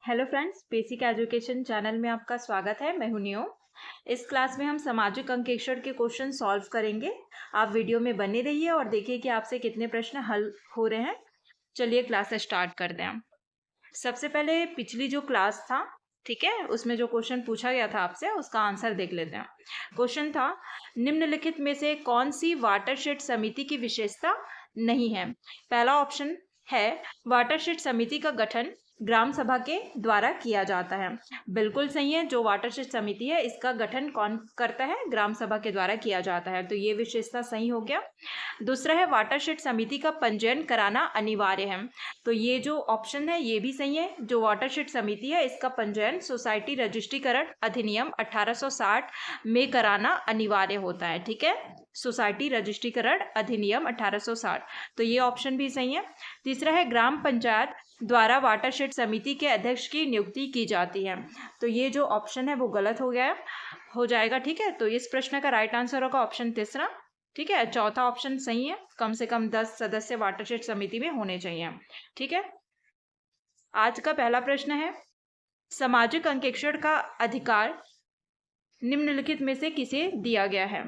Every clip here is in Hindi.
Hello friends, basic education channel में आपका स्वागत है। मैं हूं नियो। इस क्लास में हम सामाजिक अंकेक्षण के क्वेश्चन सॉल्व करेंगे। आप वीडियो में बने रहिए और देखिए कि आपसे कितने प्रश्न हल हो रहे हैं। चलिए क्लास स्टार्ट कर दें। सबसे पहले पिछली जो क्लास था, ठीक है, उसमें जो क्वेश्चन पूछा गया था आपसे, उसका आंसर देख लेते हैं। क्वेश्चन था, निम्नलिखित में से कौन सी वाटरशेड समिति की विशेषता नहीं है। पहला ऑप्शन है वाटरशेड समिति का गठन ग्राम सभा के द्वारा किया जाता है। बिल्कुल सही है। जो वाटरशेड समिति है इसका गठन कौन करता है? ग्राम सभा के द्वारा किया जाता है, तो ये विशेषता सही हो गया। दूसरा है वाटरशेड समिति का पंजीयन कराना अनिवार्य है, तो ये जो ऑप्शन है ये भी सही है। जो वाटरशेड समिति है इसका पंजीयन सोसाइटी रजिस्ट्रीकरण अधिनियम 1860 में कराना अनिवार्य होता है। ठीक है, सोसाइटी रजिस्ट्रीकरण अधिनियम 1860, तो ये ऑप्शन भी सही है। तीसरा है ग्राम पंचायत द्वारा वाटरशेड समिति के अध्यक्ष की नियुक्ति की जाती है, तो ये जो ऑप्शन है वो गलत हो गया हो जाएगा। ठीक है, तो इस प्रश्न का राइट आंसर होगा ऑप्शन तीसरा। ठीक है, चौथा ऑप्शन सही है, कम से कम 10 सदस्य वाटरशेड समिति में होने चाहिए। ठीक है, आज का पहला प्रश्न है, सामाजिक अंकेक्षण का अधिकार निम्नलिखित में से किसे दिया गया है।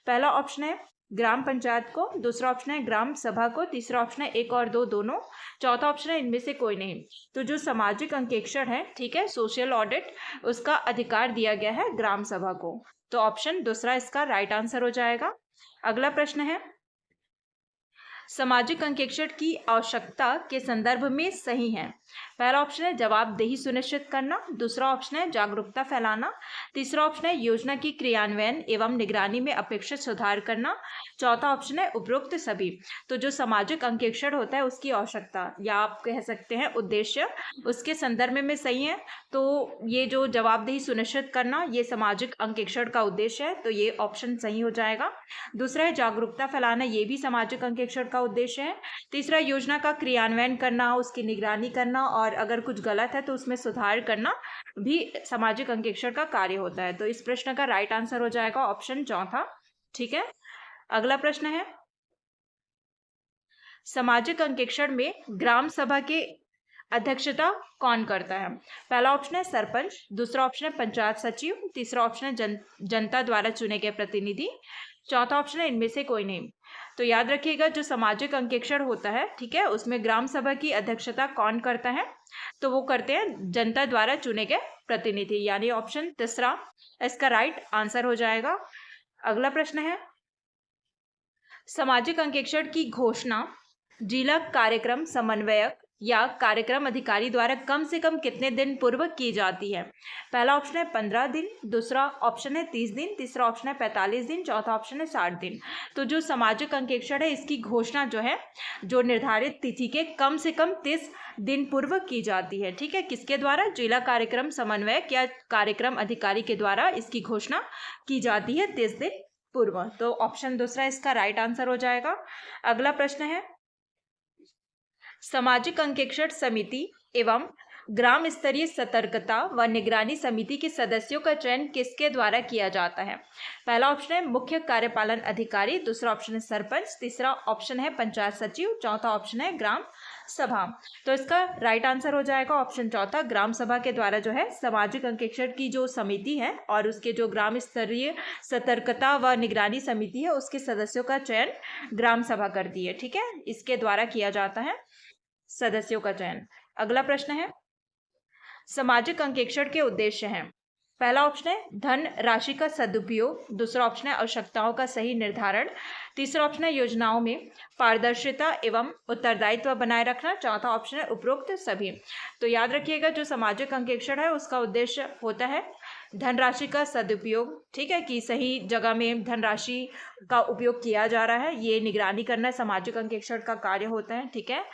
पहला ऑप्शन है ग्राम पंचायत को, दूसरा ऑप्शन है ग्राम सभा को, तीसरा ऑप्शन है एक और दो दोनों, चौथा ऑप्शन है इनमें से कोई नहीं। तो जो सामाजिक अंकेक्षण है, ठीक है, सोशल ऑडिट, उसका अधिकार दिया गया है ग्राम सभा को, तो ऑप्शन दूसरा इसका राइट आंसर हो जाएगा। अगला प्रश्न है, सामाजिक अंकेक्षण की आवश्यकता के संदर्भ में सही है। पहला ऑप्शन है जवाबदेही सुनिश्चित करना, दूसरा ऑप्शन है जागरूकता फैलाना, तीसरा ऑप्शन है योजना की क्रियान्वयन एवं निगरानी में अपेक्षित सुधार करना, चौथा ऑप्शन है उपरोक्त सभी। तो जो सामाजिक अंकेक्षण होता है उसकी आवश्यकता या आप कह सकते हैं उद्देश्य, उसके संदर्भ में सही है। तो ये जो जवाबदेही सुनिश्चित करना, ये सामाजिक अंकेक्षण का उद्देश्य है, तो ये ऑप्शन सही हो जाएगा। दूसरा है जागरूकता फैलाना, ये भी सामाजिक अंकेक्षण का उद्देश्य है। तीसरा योजना का क्रियान्वयन करना, उसकी निगरानी करना, और अगर कुछ गलत है तो उसमें सुधार करना भी सामाजिक अंकेक्षण का कार्य होता है, तो इस प्रश्न का राइट आंसर हो जाएगा ऑप्शन चौथा। ठीक है, अगला प्रश्न है, सामाजिक अंकेक्षण में ग्राम सभा के अध्यक्षता कौन करता है। पहला ऑप्शन है सरपंच, दूसरा ऑप्शन है पंचायत सचिव, तीसरा ऑप्शन है जनता द्वारा चुने गए प्रतिनिधि, चौथा ऑप्शन है इनमें से कोई नहीं। तो याद रखिएगा, जो सामाजिक अंकेक्षण होता है, ठीक है, उसमें ग्राम सभा की अध्यक्षता कौन करता है, तो वो करते हैं जनता द्वारा चुने गए प्रतिनिधि, यानी ऑप्शन तीसरा इसका राइट आंसर हो जाएगा। अगला प्रश्न है, सामाजिक अंकेक्षण की घोषणा जिला कार्यक्रम समन्वयक या कार्यक्रम अधिकारी द्वारा कम से कम कितने दिन पूर्व की जाती है। पहला ऑप्शन है 15 दिन, दूसरा ऑप्शन है 30 दिन, तीसरा ऑप्शन है 45 दिन, चौथा ऑप्शन है 60 दिन। तो जो सामाजिक अंकेक्षण है इसकी घोषणा जो है, जो निर्धारित तिथि के कम से कम 30 दिन पूर्व की जाती है। ठीक है, किसके द्वारा? जिला कार्यक्रम समन्वयक या कार्यक्रम अधिकारी के द्वारा इसकी घोषणा की जाती है 30 दिन पूर्व, तो ऑप्शन दूसरा इसका राइट आंसर हो जाएगा। अगला प्रश्न है, सामाजिक अंकेक्षण समिति एवं ग्राम स्तरीय सतर्कता व निगरानी समिति के सदस्यों का चयन किसके द्वारा किया जाता है। पहला ऑप्शन है मुख्य कार्यपालन अधिकारी, दूसरा ऑप्शन है सरपंच, तीसरा ऑप्शन है पंचायत सचिव, चौथा ऑप्शन है ग्राम सभा। तो इसका राइट आंसर हो जाएगा ऑप्शन चौथा, ग्राम सभा के द्वारा जो है सामाजिक अंकेक्षण की जो समिति है और उसके जो ग्राम स्तरीय सतर्कता व निगरानी समिति है उसके सदस्यों का चयन ग्राम सभा करती है। ठीक है, इसके द्वारा किया जाता है सदस्यों का चयन। अगला प्रश्न है, सामाजिक अंकेक्षण के उद्देश्य हैं। पहला ऑप्शन है धन राशि का सदुपयोग, दूसरा ऑप्शन है आवश्यकताओं का सही निर्धारण, तीसरा ऑप्शन है योजनाओं में पारदर्शिता एवं उत्तरदायित्व बनाए रखना, चौथा ऑप्शन है उपरोक्त सभी। तो याद रखिएगा, जो सामाजिक अंकेक्षण है उसका उद्देश्य होता है धनराशि का सदुपयोग, ठीक है, कि सही जगह में धनराशि का उपयोग किया जा रहा है, ये निगरानी करना सामाजिक अंकेक्षण का कार्य होता है। ठीक है,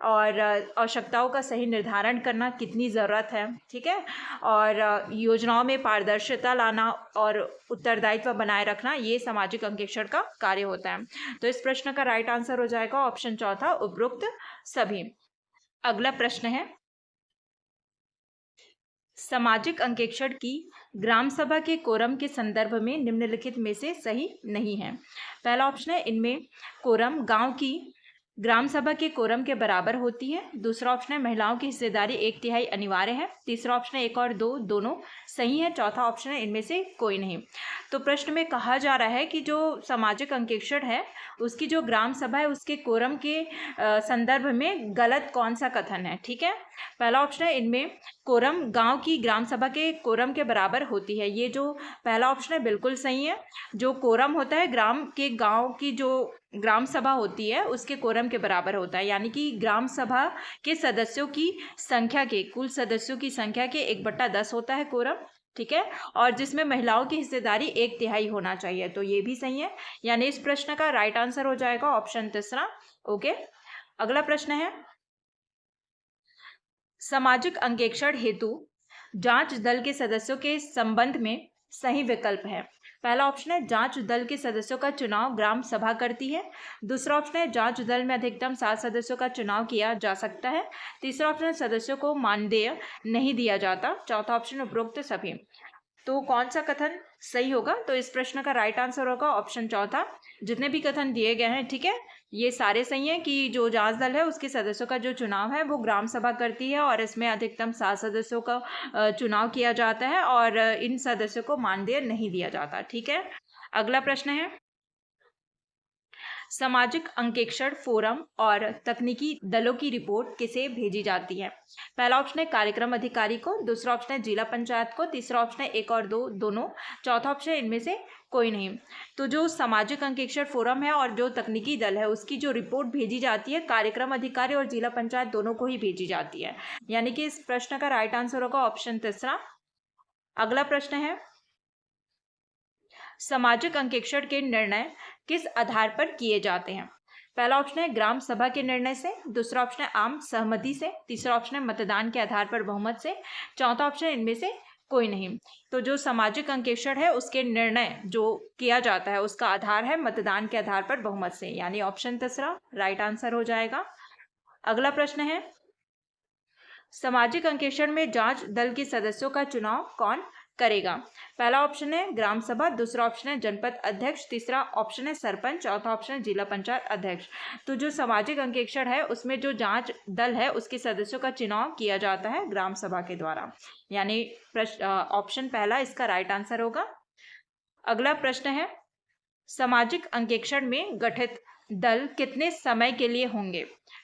और आवश्यकताओं का सही निर्धारण करना, कितनी ज़रूरत है, ठीक है, और योजनाओं में पारदर्शिता लाना और उत्तरदायित्व बनाए रखना, ये सामाजिक अंकेक्षण का कार्य होता है। तो इस प्रश्न का राइट आंसर हो जाएगा ऑप्शन चौथा, उपरोक्त सभी। अगला प्रश्न है, सामाजिक अंकेक्षण की ग्राम सभा के कोरम के संदर्भ में निम्नलिखित में से सही नहीं है। पहला ऑप्शन है इनमें कोरम गांव की ग्राम सभा के कोरम के बराबर होती है। दूसरा ऑप्शन है महिलाओं की हिस्सेदारी 1/3 अनिवार्य है। तीसरा ऑप्शन है 1 और 2 दोनों सही है। चौथा ऑप्शन है इनमें से कोई नहीं। तो प्रश्न में कहा जा रहा है कि जो सामाजिक अंकेक्षण है उसकी जो ग्राम सभा है उसके कोरम के संदर्भ में गलत कौन सा कथन है। ठीक है, पहला ऑप्शन है इनमें कोरम गांव की ग्राम सभा के कोरम के बराबर होती है। ये जो पहला ऑप्शन है बिल्कुल सही है। जो कोरम होता है गांव की जो ग्राम सभा होती है उसके कोरम के बराबर होता है, यानी कि ग्राम सभा के सदस्यों की संख्या के कुल सदस्यों की संख्या के 1/10 होता है कोरम। ठीक है, और जिसमें महिलाओं की हिस्सेदारी 1/3 होना चाहिए। तो ये भी सही है, यानी इस प्रश्न का राइट आंसर हो जाएगा ऑप्शन तीसरा। ओके, अगला प्रश्न है सामाजिक अंकेक्षण हेतु जांच दल के सदस्यों के संबंध में सही विकल्प है। पहला ऑप्शन है जांच दल के सदस्यों का चुनाव ग्राम सभा करती है। दूसरा ऑप्शन है जांच दल में अधिकतम 7 सदस्यों का चुनाव किया जा सकता है। तीसरा ऑप्शन है सदस्यों को मानदेय नहीं दिया जाता। चौथा ऑप्शन उपरोक्त सभी। तो कौन सा कथन सही होगा? तो इस प्रश्न का राइट आंसर होगा ऑप्शन चौथा। जितने भी कथन दिए गए हैं, ठीक है, ये सारे सही हैं कि जो जांच दल है उसके सदस्यों का जो चुनाव है वो ग्राम सभा करती है और इसमें अधिकतम 7 सदस्यों का चुनाव किया जाता है और इन सदस्यों को मानदेय नहीं दिया जाता। ठीक है, अगला प्रश्न है सामाजिक अंकेक्षण फोरम और तकनीकी दलों की रिपोर्ट किसे भेजी जाती है? पहला ऑप्शन है कार्यक्रम अधिकारी को। दूसरा ऑप्शन है जिला पंचायत को। तीसरा ऑप्शन है 1 और 2 दोनों। चौथा ऑप्शन है इनमें से कोई नहीं। तो जो सामाजिक अंकेक्षण फोरम है और जो तकनीकी दल है उसकी जो रिपोर्ट भेजी जाती है कार्यक्रम अधिकारी और जिला पंचायत दोनों को ही भेजी जाती है, यानी कि इस प्रश्न का राइट आंसर होगा ऑप्शन तीसरा। अगला प्रश्न है सामाजिक अंकेक्षण के निर्णय किस आधार पर किए जाते हैं? पहला ऑप्शन है ग्राम सभा के निर्णय से। दूसरा ऑप्शन है आम सहमति से। तीसरा ऑप्शन है मतदान के आधार पर बहुमत से। चौथा ऑप्शन है इनमें से कोई नहीं। तो जो सामाजिक अंकेक्षण है उसके निर्णय जो किया जाता है उसका आधार है मतदान के आधार पर बहुमत से, यानी ऑप्शन तीसरा राइट आंसर हो जाएगा। अगला प्रश्न है सामाजिक अंकेक्षण में जांच दल के सदस्यों का चुनाव कौन करेगा? पहला ऑप्शन है ग्राम सभा। दूसरा ऑप्शन है जनपद अध्यक्ष। तीसरा ऑप्शन है सरपंच। चौथा ऑप्शन है जिला पंचायत अध्यक्ष। तो जो सामाजिक अंकेक्षण है उसमें जो जांच दल है उसके सदस्यों का चुनाव किया जाता है ग्राम सभा के द्वारा, यानी ऑप्शन पहला इसका राइट आंसर होगा। अगला प्रश्न है सामाजिक अंकेक्षण में गठित दल कितने समय के लिए होंगे?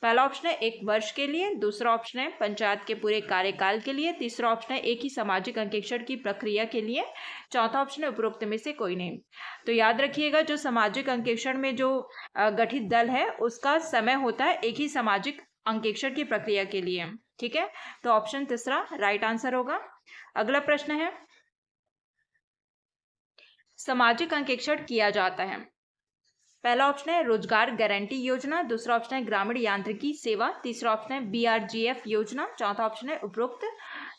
पहला ऑप्शन है 1 वर्ष के लिए। दूसरा ऑप्शन है पंचायत के पूरे कार्यकाल के लिए। तीसरा ऑप्शन है एक ही सामाजिक अंकेक्षण की प्रक्रिया के लिए। चौथा ऑप्शन है उपरोक्त में से कोई नहीं। तो याद रखिएगा जो सामाजिक अंकेक्षण में जो गठित दल है उसका समय होता है एक ही सामाजिक अंकेक्षण की प्रक्रिया के लिए। ठीक है, तो ऑप्शन तीसरा राइट आंसर होगा। अगला प्रश्न है सामाजिक अंकेक्षण किया जाता है। पहला ऑप्शन है रोजगार गारंटी योजना। दूसरा ऑप्शन है ग्रामीण यांत्रिकी सेवा। तीसरा ऑप्शन है BRGF योजना। चौथा ऑप्शन है उपरोक्त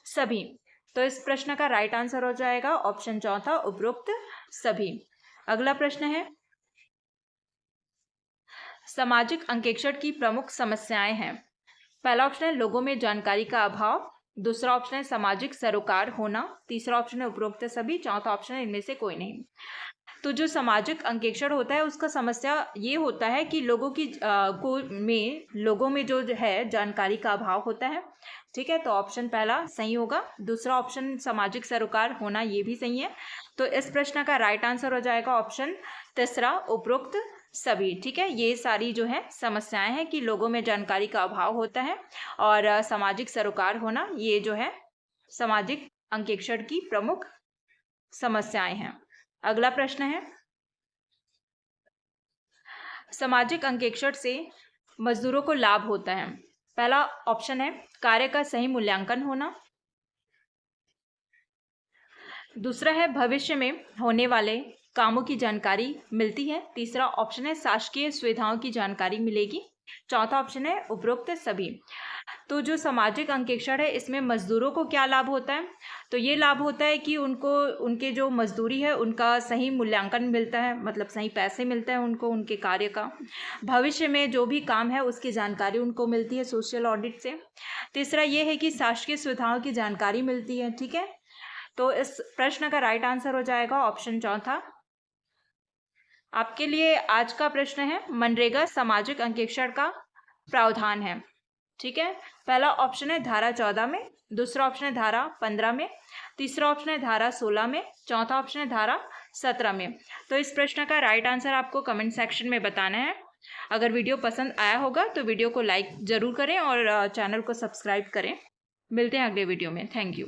सभी। तो इस प्रश्न का राइट आंसर हो जाएगा ऑप्शन चौथा उपरोक्त सभी। अगला प्रश्न है सामाजिक अंकेक्षण की प्रमुख समस्याएं हैं। पहला ऑप्शन है लोगों में जानकारी का अभाव। दूसरा ऑप्शन है सामाजिक सरोकार होना। तीसरा ऑप्शन है उपरोक्त सभी। चौथा ऑप्शन है इनमें से कोई नहीं। तो जो सामाजिक अंकेक्षण होता है उसका समस्या ये होता है कि लोगों में जो है जानकारी का अभाव होता है। ठीक है, तो ऑप्शन पहला सही होगा। दूसरा ऑप्शन सामाजिक सरोकार होना ये भी सही है। तो इस प्रश्न का राइट आंसर हो जाएगा ऑप्शन तीसरा उपरोक्त सभी। ठीक है, ये सारी जो है समस्याएं हैं कि लोगों में जानकारी का अभाव होता है और सामाजिक सरोकार होना, ये जो है सामाजिक अंकेक्षण की प्रमुख समस्याएं हैं। अगला प्रश्न है सामाजिक अंकेक्षण से मजदूरों को लाभ होता है। पहला ऑप्शन है कार्य का सही मूल्यांकन होना। दूसरा है भविष्य में होने वाले कामों की जानकारी मिलती है। तीसरा ऑप्शन है शासकीय सुविधाओं की जानकारी मिलेगी। चौथा ऑप्शन है उपरोक्त सभी। तो जो सामाजिक अंकेक्षण है इसमें मजदूरों को क्या लाभ होता है? तो ये लाभ होता है कि उनको उनके जो मजदूरी है उनका सही मूल्यांकन मिलता है, मतलब सही पैसे मिलते हैं उनको उनके कार्य का। भविष्य में जो भी काम है उसकी जानकारी उनको मिलती है सोशल ऑडिट से। तीसरा ये है कि शासकीय सुविधाओं की जानकारी मिलती है। ठीक है, तो इस प्रश्न का राइट आंसर हो जाएगा ऑप्शन चौथा। आपके लिए आज का प्रश्न है, मनरेगा सामाजिक अंकेक्षण का प्रावधान है। ठीक है, पहला ऑप्शन है धारा 14 में, दूसरा ऑप्शन है धारा 15 में, तीसरा ऑप्शन है धारा 16 में, चौथा ऑप्शन है धारा 17 में। तो इस प्रश्न का राइट आंसर आपको कमेंट सेक्शन में बताना है। अगर वीडियो पसंद आया होगा तो वीडियो को लाइक ज़रूर करें और चैनल को सब्सक्राइब करें। मिलते हैं अगले वीडियो में। Thank you.